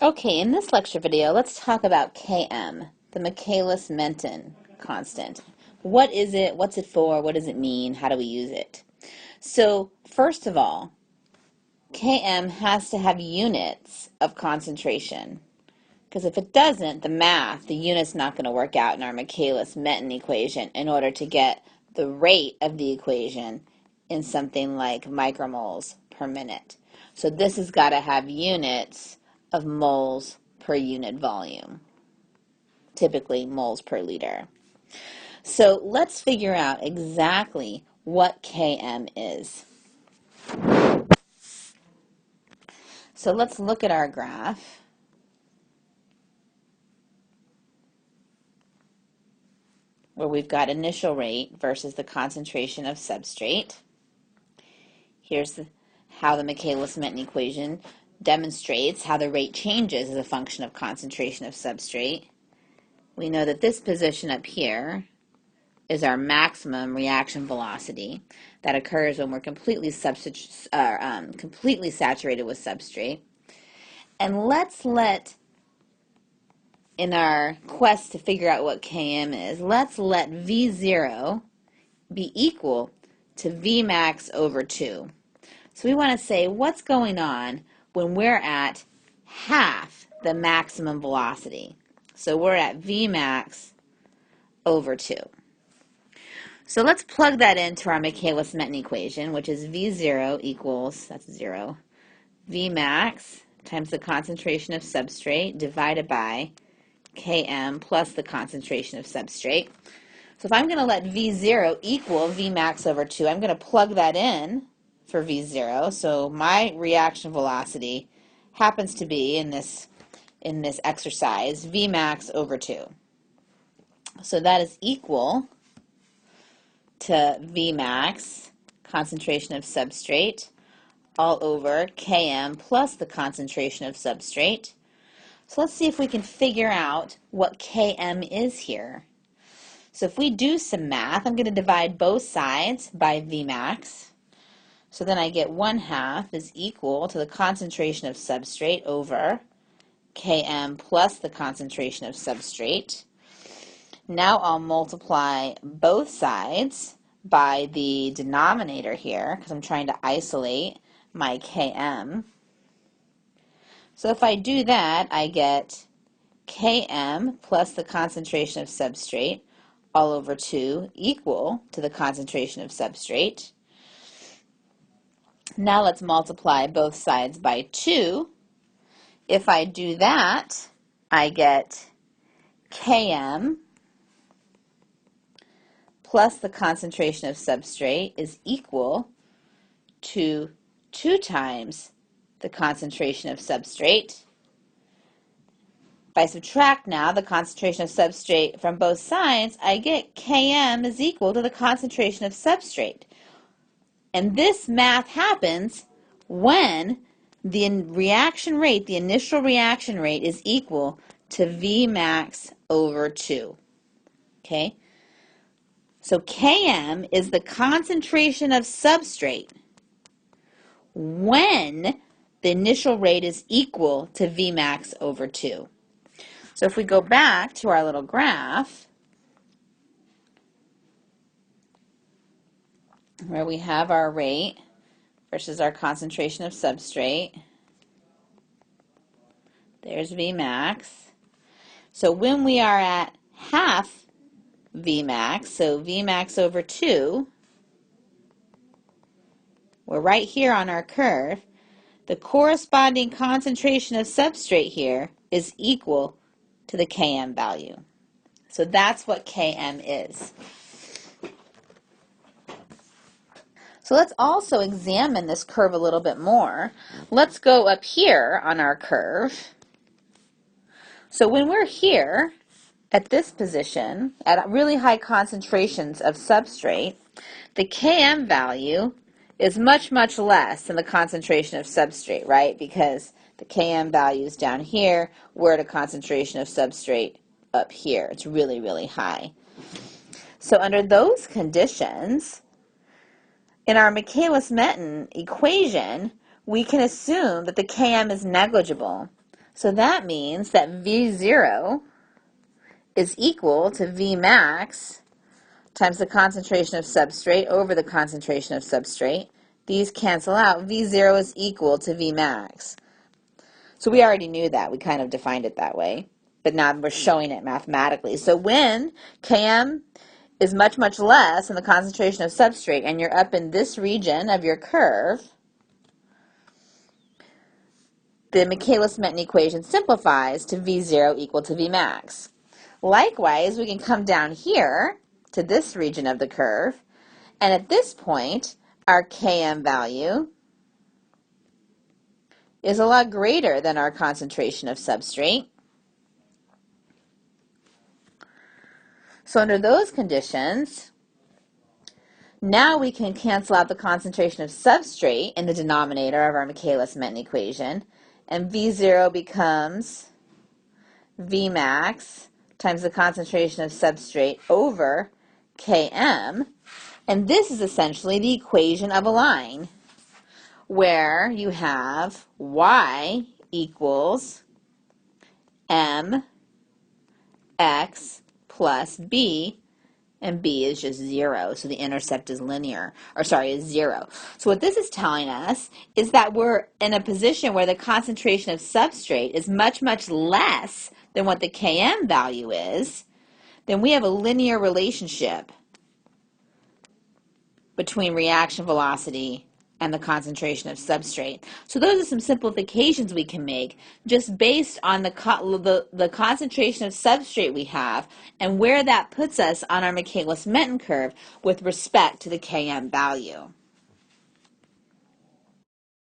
Okay, in this lecture video, let's talk about Km, the Michaelis-Menten constant. What is it? What's it for? What does it mean? How do we use it? So, first of all, Km has to have units of concentration. Because if it doesn't, the unit's not going to work out in our Michaelis-Menten equation in order to get the rate of the equation in something like micromoles per minute. So this has got to have units of moles per unit volume, typically moles per liter. So let's figure out exactly what Km is. So let's look at our graph. Where we've got initial rate versus the concentration of substrate. Here's how the Michaelis-Menten equation demonstrates how the rate changes as a function of concentration of substrate. We know that this position up here is our maximum reaction velocity that occurs when we're completely saturated with substrate. And in our quest to figure out what Km is, let's let V0 be equal to Vmax over 2. So we want to say what's going on when we're at half the maximum velocity. So we're at Vmax over 2. So let's plug that into our Michaelis-Menten equation, which is V0 equals, that's 0, Vmax times the concentration of substrate divided by Km plus the concentration of substrate. So if I'm going to let V0 equal Vmax over 2, I'm going to plug that in for V0. So my reaction velocity happens to be, in this exercise, Vmax over 2. So that is equal to Vmax, concentration of substrate, all over Km plus the concentration of substrate. So let's see if we can figure out what Km is here. So if we do some math, I'm going to divide both sides by Vmax. So then I get 1/2 is equal to the concentration of substrate over Km plus the concentration of substrate. Now I'll multiply both sides by the denominator here because I'm trying to isolate my Km. So if I do that, I get Km plus the concentration of substrate all over 2 equal to the concentration of substrate. Now let's multiply both sides by 2. If I do that, I get Km plus the concentration of substrate is equal to 2 times the concentration of substrate. If I subtract now the concentration of substrate from both sides, I get Km is equal to the concentration of substrate. And this math happens when the reaction rate, the initial reaction rate, is equal to Vmax over 2. Okay? So Km is the concentration of substrate when the initial rate is equal to Vmax over 2. So if we go back to our little graph, where we have our rate versus our concentration of substrate, there's Vmax. So when we are at half Vmax, so Vmax over 2, we're right here on our curve, the corresponding concentration of substrate here is equal to the Km value. So that's what Km is. So let's also examine this curve a little bit more. Let's go up here on our curve. So when we're here at this position, at really high concentrations of substrate, the Km value is much, much less than the concentration of substrate, right? Because the Km value is down here, we're at a concentration of substrate up here. It's really, really high. So under those conditions, in our Michaelis-Menten equation, we can assume that the Km is negligible. So that means that V0 is equal to Vmax times the concentration of substrate over the concentration of substrate. These cancel out. V0 is equal to Vmax. So we already knew that. We kind of defined it that way. But now we're showing it mathematically. So when Km is much, much less than the concentration of substrate, and you're up in this region of your curve, the Michaelis-Menten equation simplifies to V0 equal to Vmax. Likewise, we can come down here to this region of the curve, and at this point, our Km value is a lot greater than our concentration of substrate. So under those conditions, now we can cancel out the concentration of substrate in the denominator of our Michaelis-Menten equation, and V0 becomes Vmax times the concentration of substrate over Km, and this is essentially the equation of a line, where you have y equals mx plus b, and b is just 0, so the intercept is is 0. So what this is telling us is that we're in a position where the concentration of substrate is much, much less than what the Km value is. Then we have a linear relationship between reaction velocity and the concentration of substrate. So those are some simplifications we can make just based on the concentration of substrate we have and where that puts us on our Michaelis-Menten curve with respect to the Km value.